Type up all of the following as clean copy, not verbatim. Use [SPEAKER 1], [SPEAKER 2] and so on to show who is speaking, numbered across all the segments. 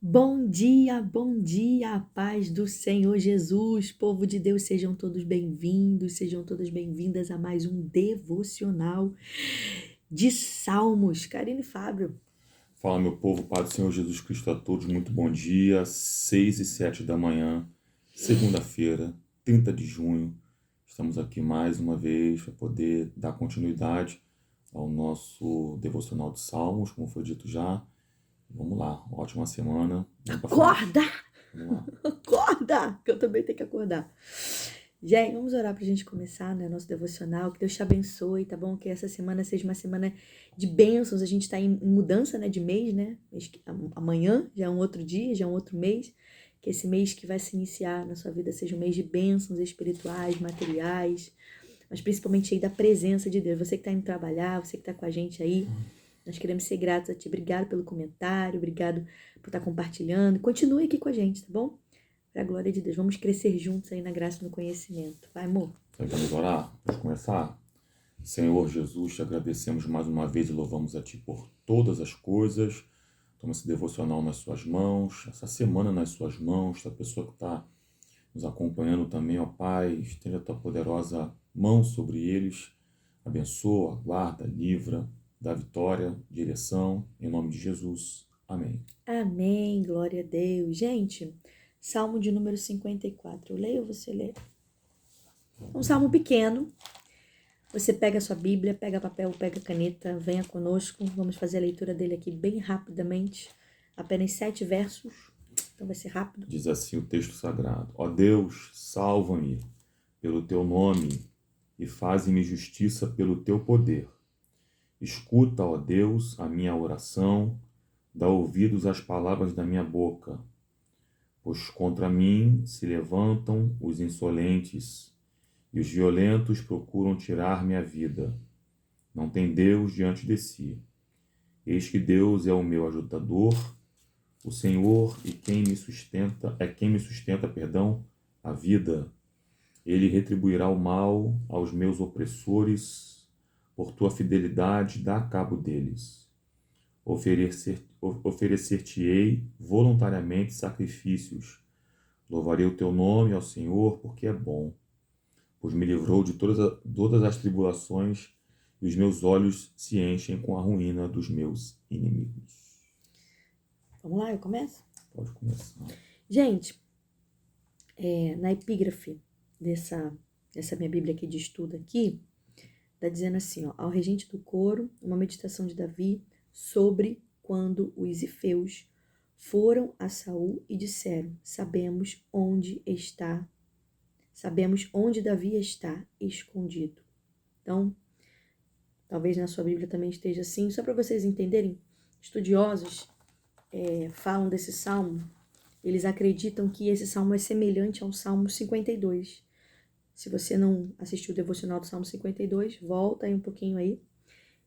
[SPEAKER 1] Bom dia, a paz do Senhor Jesus, povo de Deus, sejam todos bem-vindos, sejam todas bem-vindas a mais um devocional de Salmos. Karine e Fábio.
[SPEAKER 2] Fala, meu povo, Pai do Senhor Jesus Cristo a todos, muito bom dia. 6h07 da manhã, segunda-feira, 30 de junho. Estamos aqui mais uma vez para poder dar continuidade ao nosso devocional de Salmos, como foi dito já. Vamos lá, ótima semana. Vamos pra frente.
[SPEAKER 1] Acorda!
[SPEAKER 2] Vamos lá.
[SPEAKER 1] Acorda! Que eu também tenho que acordar. Gente, vamos orar pra gente começar, né? Nosso devocional. Que Deus te abençoe, tá bom? Que essa semana seja uma semana de bênçãos. A gente tá em mudança, né? De mês, né? Amanhã já é um outro dia, já é um outro mês. Que esse mês que vai se iniciar na sua vida seja um mês de bênçãos espirituais, materiais, mas principalmente aí da presença de Deus. Você que tá indo trabalhar, você que tá com a gente aí, nós queremos ser gratos a ti. Obrigado pelo comentário, obrigado por estar compartilhando. Continue aqui com a gente, tá bom? Para a glória de Deus. Vamos crescer juntos aí na graça e no conhecimento. Vai, amor?
[SPEAKER 2] Vamos orar? Vamos começar? Senhor Jesus, te agradecemos mais uma vez e louvamos a Ti por todas as coisas. Toma esse devocional nas suas mãos, essa semana nas suas mãos, a pessoa que está nos acompanhando também, ó Pai, estenda a Tua poderosa mão sobre eles, abençoa, guarda, livra, dá vitória, direção, em nome de Jesus. Amém.
[SPEAKER 1] Amém, glória a Deus. Gente, Salmo de número 54. Eu leio ou você lê? Um salmo pequeno. Você pega a sua Bíblia, pega papel, pega caneta, venha conosco. Vamos fazer a leitura dele aqui bem rapidamente. Apenas 7 versos, então vai ser rápido.
[SPEAKER 2] Diz assim o texto sagrado: Ó Deus, salva-me pelo Teu nome e faze-me justiça pelo Teu poder. Escuta, ó Deus, a minha oração, dá ouvidos às palavras da minha boca. Pois contra mim se levantam os insolentes, e os violentos procuram tirar minha vida. Não tem Deus diante de si. Eis que Deus é o meu ajudador, o Senhor e quem me sustenta, a vida. Ele retribuirá o mal aos meus opressores, por tua fidelidade dá cabo deles. Oferecer-te-ei voluntariamente sacrifícios. Louvarei o teu nome ao Senhor, porque é bom, pois me livrou de todas as tribulações, e os meus olhos se enchem com a ruína dos meus inimigos.
[SPEAKER 1] Vamos lá, eu começo?
[SPEAKER 2] Pode começar.
[SPEAKER 1] Gente, na epígrafe dessa minha Bíblia aqui de estudo aqui, tá dizendo assim, ó, ao regente do coro, uma meditação de Davi sobre quando os ifeus foram a Saul e disseram: sabemos onde Davi está escondido. Então, talvez na sua Bíblia também esteja assim, só para vocês entenderem, estudiosos falam desse salmo, eles acreditam que esse salmo é semelhante ao Salmo 52. Se você não assistiu o devocional do Salmo 52, volta aí um pouquinho aí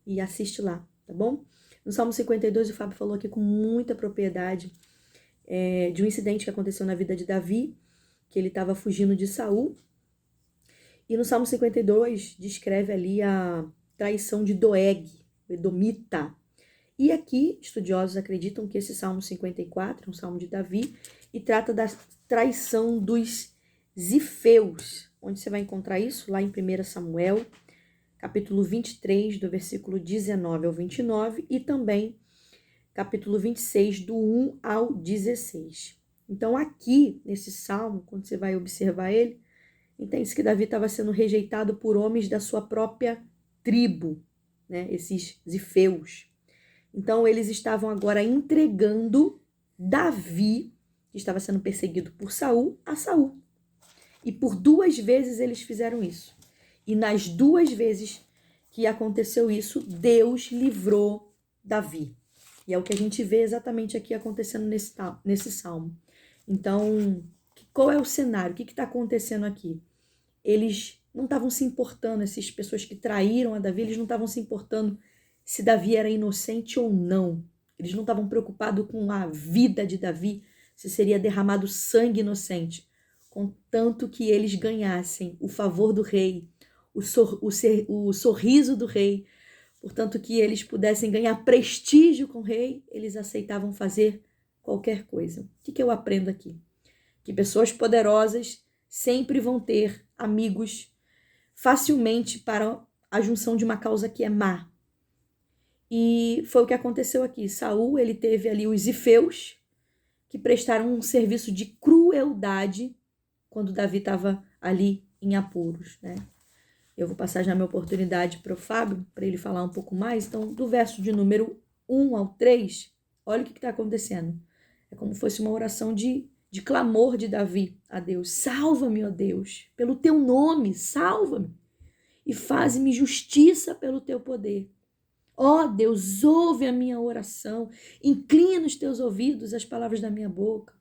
[SPEAKER 1] e assiste lá, tá bom? No Salmo 52, o Fábio falou aqui com muita propriedade de um incidente que aconteceu na vida de Davi, que ele estava fugindo de Saul. E no Salmo 52, descreve ali a traição de Doeg, o edomita. E aqui, estudiosos acreditam que esse Salmo 54 é um salmo de Davi e trata da traição dos zifeus. Onde você vai encontrar isso? Lá em 1 Samuel, capítulo 23, do versículo 19 ao 29, e também capítulo 26, do 1 ao 16. Então aqui, nesse salmo, quando você vai observar ele, entende-se que Davi estava sendo rejeitado por homens da sua própria tribo, né? Esses zifeus. Então eles estavam agora entregando Davi, que estava sendo perseguido por Saul, a Saul. E por 2 vezes eles fizeram isso. E nas 2 vezes que aconteceu isso, Deus livrou Davi. E é o que a gente vê exatamente aqui acontecendo nesse salmo. Então, qual é o cenário? O que está acontecendo aqui? Eles não estavam se importando, essas pessoas que traíram a Davi, eles não estavam se importando se Davi era inocente ou não. Eles não estavam preocupados com a vida de Davi, se seria derramado sangue inocente, contanto que eles ganhassem o favor do rei, o sorriso do rei, portanto que eles pudessem ganhar prestígio com o rei, eles aceitavam fazer qualquer coisa. O que eu aprendo aqui? Que pessoas poderosas sempre vão ter amigos facilmente para a junção de uma causa que é má. E foi o que aconteceu aqui. Saul, ele teve ali os Zifeus, que prestaram um serviço de crueldade quando Davi estava ali em apuros, né? Eu vou passar já minha oportunidade para o Fábio, para ele falar um pouco mais. Então, do verso de número 1 ao 3, olha o que está acontecendo. É como se fosse uma oração de clamor de Davi a Deus. Salva-me, ó Deus, pelo teu nome, salva-me. E faz-me justiça pelo teu poder. Ó Deus, ouve a minha oração. Inclina os teus ouvidos às palavras da minha boca.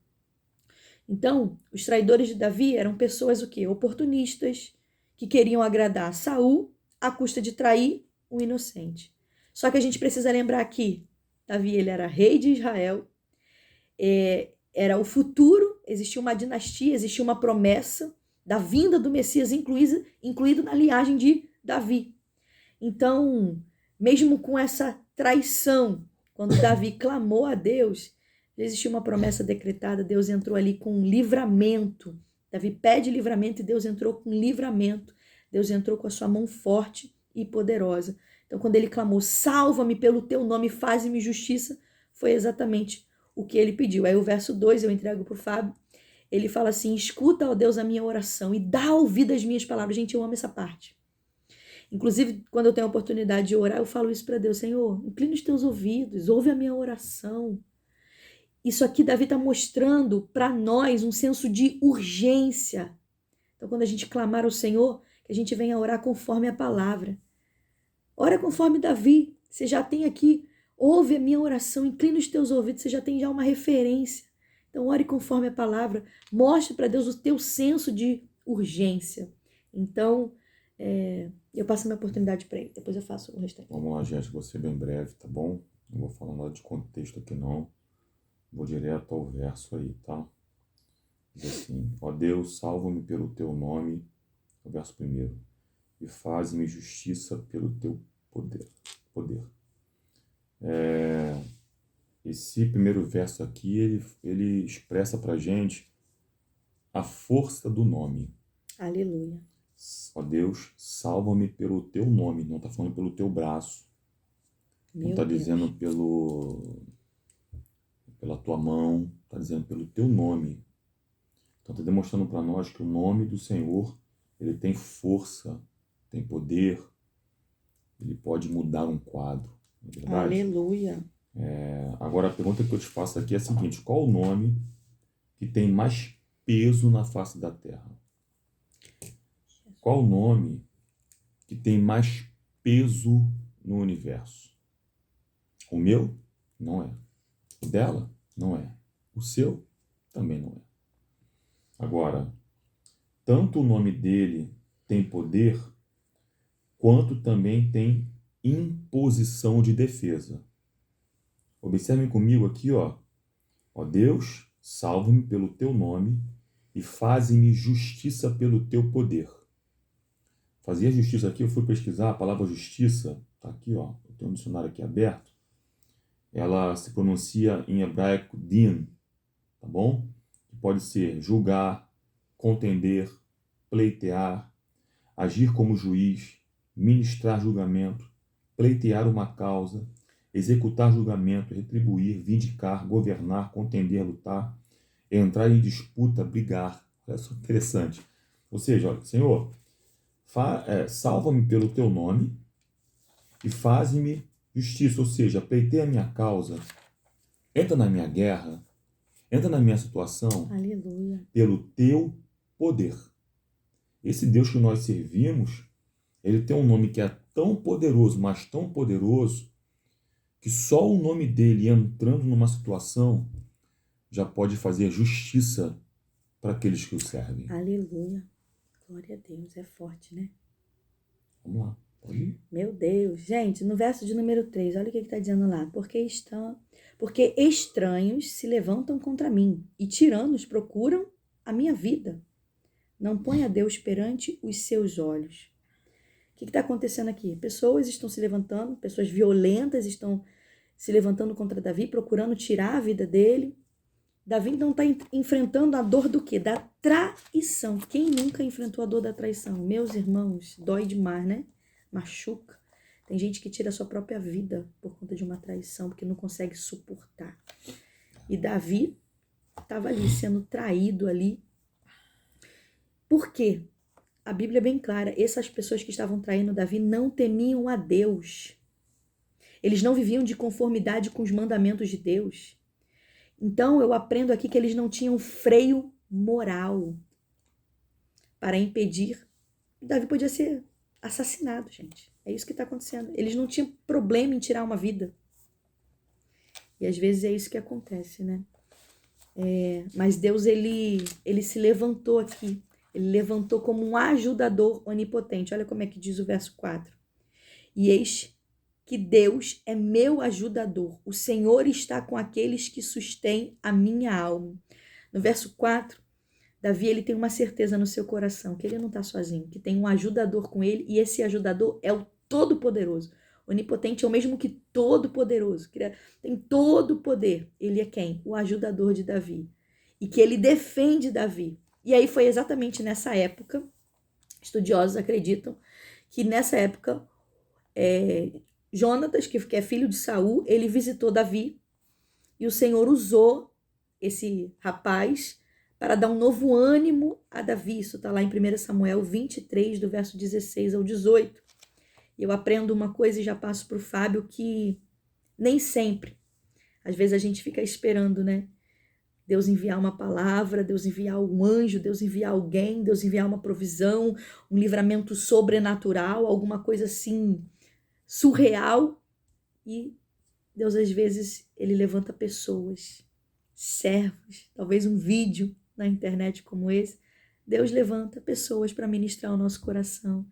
[SPEAKER 1] Então, os traidores de Davi eram pessoas o quê? Oportunistas, que queriam agradar Saul à custa de trair um inocente. Só que a gente precisa lembrar que Davi, ele era rei de Israel, era o futuro, existia uma dinastia, existia uma promessa da vinda do Messias incluído na linhagem de Davi. Então, mesmo com essa traição, quando Davi clamou a Deus, existia uma promessa decretada, Deus entrou ali com um livramento. Davi pede livramento e Deus entrou com livramento. Deus entrou com a sua mão forte e poderosa. Então, quando ele clamou, salva-me pelo teu nome, faze-me justiça, foi exatamente o que ele pediu. Aí o verso 2 eu entrego para o Fábio. Ele fala assim, escuta, ó Deus, a minha oração e dá ouvido às minhas palavras. Gente, eu amo essa parte. Inclusive, quando eu tenho a oportunidade de orar, eu falo isso para Deus, Senhor, inclina os teus ouvidos, ouve a minha oração. Isso aqui Davi está mostrando para nós um senso de urgência. Então, quando a gente clamar ao Senhor, que a gente venha orar conforme a palavra. Ora conforme Davi, você já tem aqui, ouve a minha oração, inclina os teus ouvidos, você já tem já uma referência. Então, ore conforme a palavra, mostre para Deus o teu senso de urgência. Então, eu passo a minha oportunidade para ele, depois eu faço o restante.
[SPEAKER 2] Vamos lá, gente, vou ser bem breve, tá bom? Não vou falar nada de contexto aqui, não. Vou direto ao verso aí, tá? Diz assim, ó Deus, salva-me pelo teu nome, o verso 1, e faze-me justiça pelo teu poder. Esse primeiro verso aqui, ele expressa pra gente a força do nome.
[SPEAKER 1] Aleluia.
[SPEAKER 2] Ó Deus, salva-me pelo teu nome, não está falando pelo teu braço. Não está dizendo pela tua mão, está dizendo pelo teu nome. Então está demonstrando para nós que o nome do Senhor, ele tem força, tem poder, ele pode mudar um quadro. Não é verdade?
[SPEAKER 1] Aleluia.
[SPEAKER 2] Agora a pergunta que eu te faço aqui é a seguinte, qual o nome que tem mais peso na face da terra? Qual o nome que tem mais peso no universo? O meu? Não é. O dela? Não é. O seu? Também não é. Agora, tanto o nome dele tem poder, quanto também tem imposição de defesa. Observem comigo aqui, ó. Ó Deus, salva-me pelo teu nome e faze-me justiça pelo teu poder. Fazer justiça aqui, eu fui pesquisar, a palavra justiça, tá aqui, ó, eu tenho um dicionário aqui aberto, ela se pronuncia em hebraico din, tá bom? Que pode ser julgar, contender, pleitear, agir como juiz, ministrar julgamento, pleitear uma causa, executar julgamento, retribuir, vindicar, governar, contender, lutar, entrar em disputa, brigar. Olha só, interessante. Ou seja, olha, Senhor, salva-me pelo teu nome e faze-me justiça, ou seja, pleiteia a minha causa, entra na minha guerra, entra na minha situação.
[SPEAKER 1] Aleluia.
[SPEAKER 2] Pelo teu poder. Esse Deus que nós servimos, ele tem um nome que é tão poderoso, mas tão poderoso, que só o nome dele entrando numa situação já pode fazer justiça para aqueles que o servem.
[SPEAKER 1] Aleluia. Glória a Deus, é forte, né?
[SPEAKER 2] Vamos lá, pode ir.
[SPEAKER 1] Meu Deus. Gente, no verso de número 3, olha o que está dizendo lá. Porque estranhos se levantam contra mim e tiranos procuram a minha vida. Não ponha Deus perante os seus olhos. O que está acontecendo aqui? Pessoas estão se levantando, pessoas violentas estão se levantando contra Davi, procurando tirar a vida dele. Davi então está enfrentando a dor do quê? Da traição. Quem nunca enfrentou a dor da traição? Meus irmãos, dói demais, né? Machuca. Tem gente que tira a sua própria vida por conta de uma traição, porque não consegue suportar. E Davi estava ali sendo traído ali. Por quê? A Bíblia é bem clara. Essas pessoas que estavam traindo Davi não temiam a Deus. Eles não viviam de conformidade com os mandamentos de Deus. Então eu aprendo aqui que eles não tinham freio moral para impedir. Davi podia ser assassinado, gente. É isso que está acontecendo. Eles não tinham problema em tirar uma vida. E às vezes é isso que acontece, né? Mas Deus, ele se levantou aqui. Ele levantou como um ajudador onipotente. Olha como é que diz o verso 4. E eis que Deus é meu ajudador. O Senhor está com aqueles que sustêm a minha alma. No verso 4, Davi, ele tem uma certeza no seu coração, que ele não está sozinho, que tem um ajudador com ele, e esse ajudador é o Todo-Poderoso. Onipotente é o mesmo que Todo-Poderoso, que tem todo o poder. Ele é quem? O ajudador de Davi. E que ele defende Davi. E aí foi exatamente nessa época, estudiosos acreditam, que nessa época, Jonatas, que é filho de Saul, ele visitou Davi, e o Senhor usou esse rapaz para dar um novo ânimo a Davi. Isso está lá em 1 Samuel 23, do verso 16 ao 18. E eu aprendo uma coisa e já passo para o Fábio, que nem sempre, às vezes a gente fica esperando, né? Deus enviar uma palavra, Deus enviar um anjo, Deus enviar alguém, Deus enviar uma provisão, um livramento sobrenatural, alguma coisa assim surreal. E Deus, às vezes, ele levanta pessoas, servos, talvez um vídeo na internet como esse. Deus levanta pessoas para ministrar o nosso coração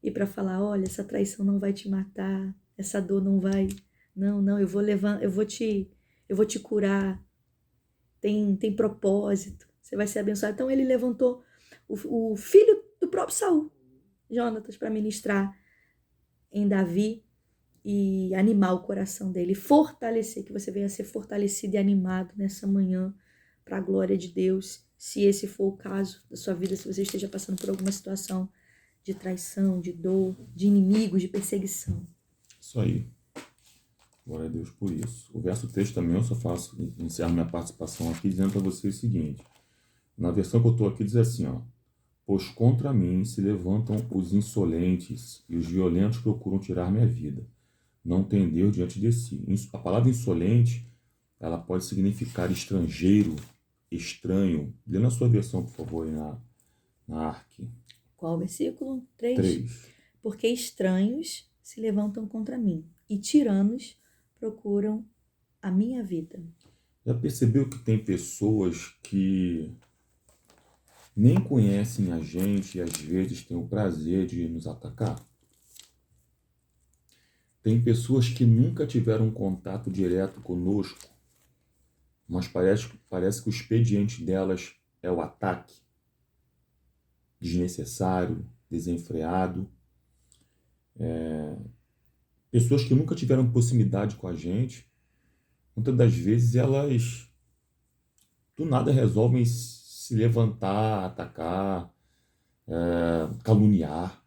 [SPEAKER 1] e para falar, olha, essa traição não vai te matar, essa dor não vai, não, eu vou levar, eu vou te curar. Tem propósito, você vai ser abençoado. Então ele levantou o filho do próprio Saul, Jonatas, para ministrar em Davi e animar o coração dele, fortalecer, que você venha a ser fortalecido e animado nessa manhã para a glória de Deus, se esse for o caso da sua vida, se você esteja passando por alguma situação de traição, de dor, de inimigos, de perseguição.
[SPEAKER 2] Isso aí. Glória a Deus por isso. O verso 3 também eu só encerro minha participação aqui dizendo para você o seguinte. Na versão que eu estou aqui diz assim, ó. Pois contra mim se levantam os insolentes e os violentos procuram tirar minha vida. Não tem Deus diante de si. A palavra insolente, ela pode significar estrangeiro, estranho. Lê na sua versão, por favor, aí na ARC.
[SPEAKER 1] Qual versículo? 3.
[SPEAKER 2] 3.
[SPEAKER 1] Porque estranhos se levantam contra mim e tiranos procuram a minha vida.
[SPEAKER 2] Já percebeu que tem pessoas que nem conhecem a gente e às vezes têm o prazer de nos atacar? Tem pessoas que nunca tiveram contato direto conosco, mas parece que o expediente delas é o ataque. Desnecessário, desenfreado. Pessoas que nunca tiveram proximidade com a gente, muitas das vezes elas do nada resolvem se levantar, atacar, caluniar.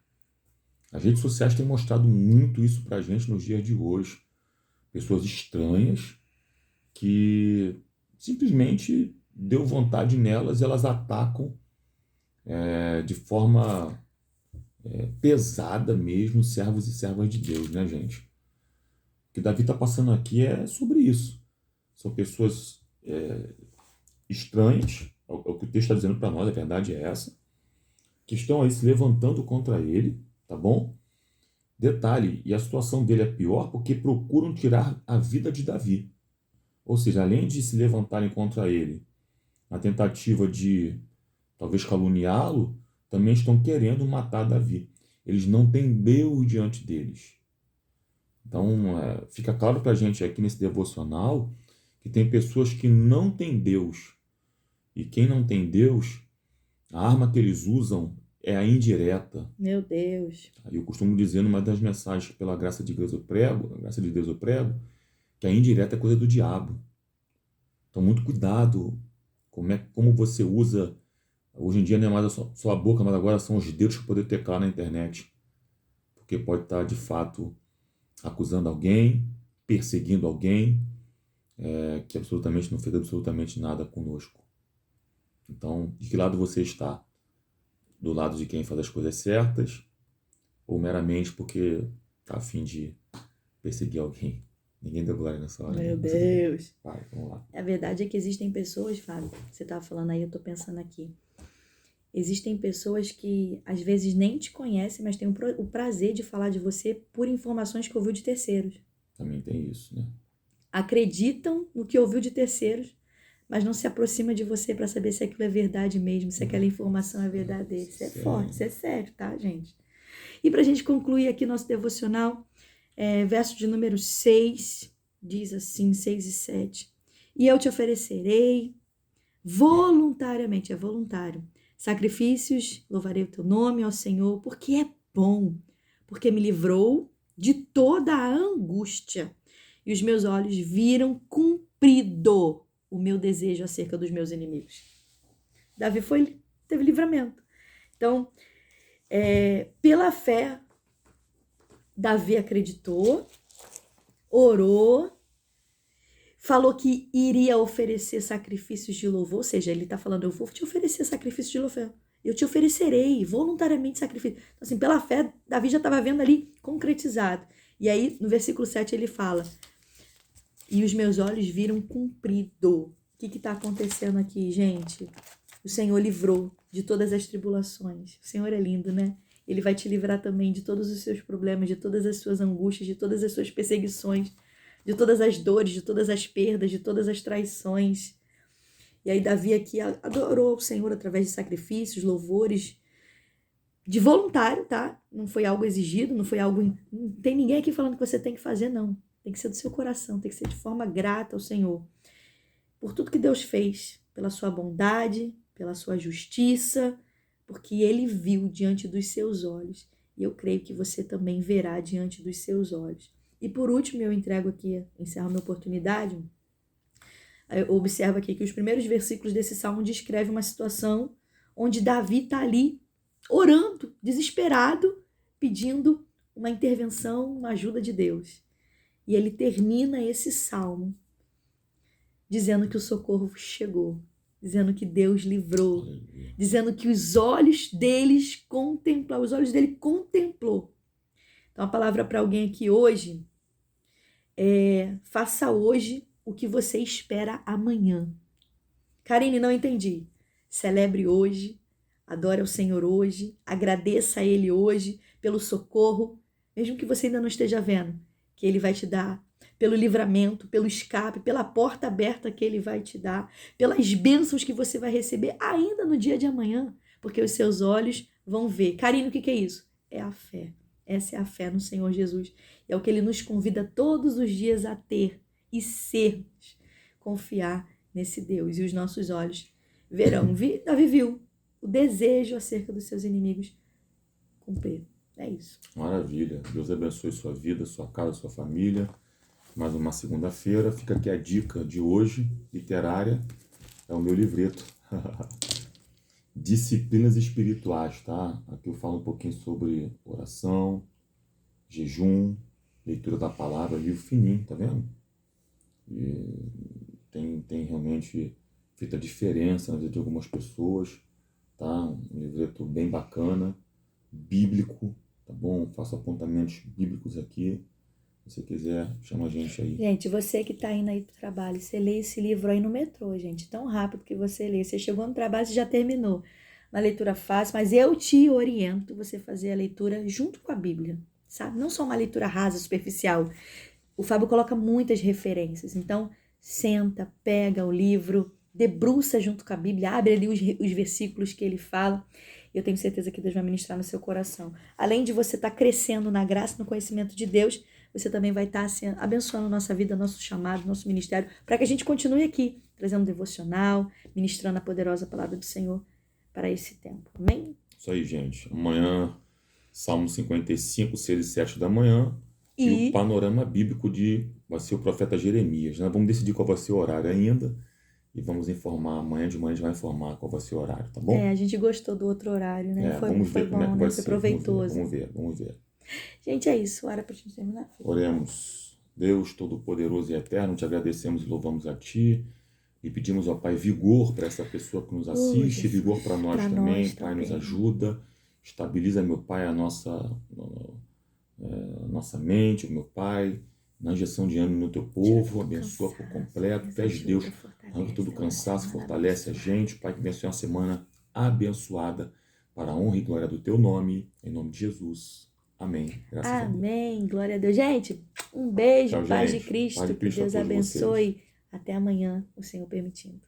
[SPEAKER 2] As redes sociais têm mostrado muito isso pra gente nos dias de hoje. Pessoas estranhas que simplesmente deu vontade nelas, elas atacam de forma pesada mesmo servos e servas de Deus, né, gente? O que Davi está passando aqui é sobre isso. São pessoas estranhas, é o que o texto está dizendo para nós, a verdade é essa, que estão aí se levantando contra ele, tá bom? Detalhe, e a situação dele é pior porque procuram tirar a vida de Davi. Ou seja, além de se levantarem contra ele, na tentativa de talvez caluniá-lo, também estão querendo matar Davi. Eles não têm Deus diante deles. Então, fica claro para a gente aqui nesse devocional que tem pessoas que não têm Deus. E quem não tem Deus, a arma que eles usam é a indireta.
[SPEAKER 1] Meu Deus.
[SPEAKER 2] Eu costumo dizer numa das mensagens que pela graça de Deus eu prego, que a indireta é coisa do diabo. Então, muito cuidado como você usa. Hoje em dia não é mais só a boca, mas agora são os dedos para poder teclar na internet. Porque pode estar, de fato, acusando alguém, perseguindo alguém, que absolutamente não fez absolutamente nada conosco. Então, de que lado você está? Do lado de quem faz as coisas certas ou meramente porque está a fim de perseguir alguém? Ninguém deu glória nessa hora.
[SPEAKER 1] Meu
[SPEAKER 2] Né?
[SPEAKER 1] Deus.
[SPEAKER 2] Vai, vamos lá.
[SPEAKER 1] A verdade é que existem pessoas, Fábio, você estava falando aí, eu estou pensando aqui. Existem pessoas que às vezes nem te conhecem, mas têm o prazer de falar de você por informações que ouviu de terceiros.
[SPEAKER 2] Também tem isso, né?
[SPEAKER 1] Acreditam no que ouviu de terceiros, mas não se aproxima de você para saber se aquilo é verdade mesmo, se aquela informação é verdadeira. Isso é forte, isso é sério, tá, gente? E para a gente concluir aqui nosso devocional, verso de número 6, diz assim, 6 e 7. E eu te oferecerei voluntariamente, é voluntário, sacrifícios, louvarei o teu nome, ó Senhor, porque é bom, porque me livrou de toda a angústia e os meus olhos viram cumprido o meu desejo acerca dos meus inimigos. Davi teve livramento. Então, pela fé, Davi acreditou, orou, falou que iria oferecer sacrifícios de louvor, ou seja, ele está falando, eu vou te oferecer sacrifício de louvor, eu te oferecerei voluntariamente sacrifício. Então, assim, pela fé, Davi já estava vendo ali concretizado. E aí, no versículo 7, ele fala, e os meus olhos viram cumprido. O que está acontecendo aqui, gente? O Senhor livrou de todas as tribulações. O Senhor é lindo, né? Ele vai te livrar também de todos os seus problemas, de todas as suas angústias, de todas as suas perseguições, de todas as dores, de todas as perdas, de todas as traições. E aí Davi aqui adorou o Senhor através de sacrifícios, louvores, de voluntário, tá? Não foi algo exigido, não foi algo... Não tem ninguém aqui falando que você tem que fazer, não. Tem que ser do seu coração, tem que ser de forma grata ao Senhor. Por tudo que Deus fez, pela sua bondade, pela sua justiça, porque Ele viu diante dos seus olhos. E eu creio que você também verá diante dos seus olhos. E por último, eu entrego aqui, encerro minha oportunidade. Eu observo aqui que os primeiros versículos desse salmo descrevem uma situação onde Davi está ali orando, desesperado, pedindo uma intervenção, uma ajuda de Deus. E ele termina esse salmo dizendo que o socorro chegou, dizendo que Deus livrou, dizendo que os olhos dele contemplou. Então a palavra para alguém aqui hoje faça hoje o que você espera amanhã. Karine, não entendi. Celebre hoje, adore ao Senhor hoje, agradeça a Ele hoje pelo socorro, mesmo que você ainda não esteja vendo, que Ele vai te dar, pelo livramento, pelo escape, pela porta aberta que Ele vai te dar, pelas bênçãos que você vai receber ainda no dia de amanhã, porque os seus olhos vão ver. Karine, o que é isso? É a fé. Essa é a fé no Senhor Jesus. É o que Ele nos convida todos os dias a ter e sermos, confiar nesse Deus. E os nossos olhos verão. Davi viu o desejo acerca dos seus inimigos cumprir. É isso.
[SPEAKER 2] Maravilha. Deus abençoe sua vida, sua casa, sua família. Mais uma segunda-feira. Fica aqui a dica de hoje, literária. É o meu livreto. Disciplinas espirituais, tá? Aqui eu falo um pouquinho sobre oração, jejum, leitura da palavra, livro fininho, tá vendo? E tem realmente feito a diferença na vida de algumas pessoas, tá? Um livreto bem bacana, bíblico, tá bom? Faço apontamentos bíblicos aqui. Se você quiser, chama a gente aí.
[SPEAKER 1] Gente, você que tá indo aí pro trabalho, você lê esse livro aí no metrô, gente, tão rápido que você lê. Você chegou no trabalho, você já terminou. Uma leitura fácil, mas eu te oriento você fazer a leitura junto com a Bíblia, sabe? Não só uma leitura rasa, superficial. O Fábio coloca muitas referências, então senta, pega o livro, debruça junto com a Bíblia, abre ali os versículos que ele fala. Eu tenho certeza que Deus vai ministrar no seu coração. Além de você estar crescendo na graça e no conhecimento de Deus, você também vai estar assim, abençoando nossa vida, nosso chamado, nosso ministério, para que a gente continue aqui, trazendo devocional, ministrando a poderosa palavra do Senhor para esse tempo. Amém?
[SPEAKER 2] Isso aí, gente. Amanhã, Salmo 55, 6 e 7 da manhã. E o panorama bíblico vai ser o profeta Jeremias. Né? Vamos decidir qual vai ser o horário ainda. e vamos informar. Amanhã de manhã a gente vai informar qual vai ser o horário, tá bom?
[SPEAKER 1] A gente gostou do outro horário, né?
[SPEAKER 2] Vamos
[SPEAKER 1] Foi
[SPEAKER 2] ver como é
[SPEAKER 1] bom,
[SPEAKER 2] que
[SPEAKER 1] né?
[SPEAKER 2] vai
[SPEAKER 1] Foi
[SPEAKER 2] ser.
[SPEAKER 1] proveitoso.
[SPEAKER 2] Vamos ver.
[SPEAKER 1] Gente, é isso. Hora pra gente terminar.
[SPEAKER 2] Oremos. Deus Todo-Poderoso e Eterno, te agradecemos e louvamos a Ti. E pedimos ao Pai vigor para essa pessoa que nos assiste,
[SPEAKER 1] Jesus,
[SPEAKER 2] vigor para nós
[SPEAKER 1] pra
[SPEAKER 2] também.
[SPEAKER 1] nós
[SPEAKER 2] Pai, nos
[SPEAKER 1] também.
[SPEAKER 2] ajuda. Estabiliza, meu Pai, a nossa mente, meu Pai. Na injeção de ânimo no Teu povo. Abençoa por completo. Tu és Deus. Arranca todo o cansaço, fortalece a gente. Pai, que abençoe uma semana abençoada para a honra e glória do Teu nome. Em nome de Jesus. Amém. Graças a Deus.
[SPEAKER 1] Amém. Glória a Deus. Gente, um beijo.
[SPEAKER 2] Tchau,
[SPEAKER 1] Paz
[SPEAKER 2] gente.
[SPEAKER 1] de Cristo.
[SPEAKER 2] Paz de
[SPEAKER 1] Que
[SPEAKER 2] Cristo a
[SPEAKER 1] Deus
[SPEAKER 2] todos vocês.
[SPEAKER 1] abençoe. Até amanhã, o Senhor permitindo.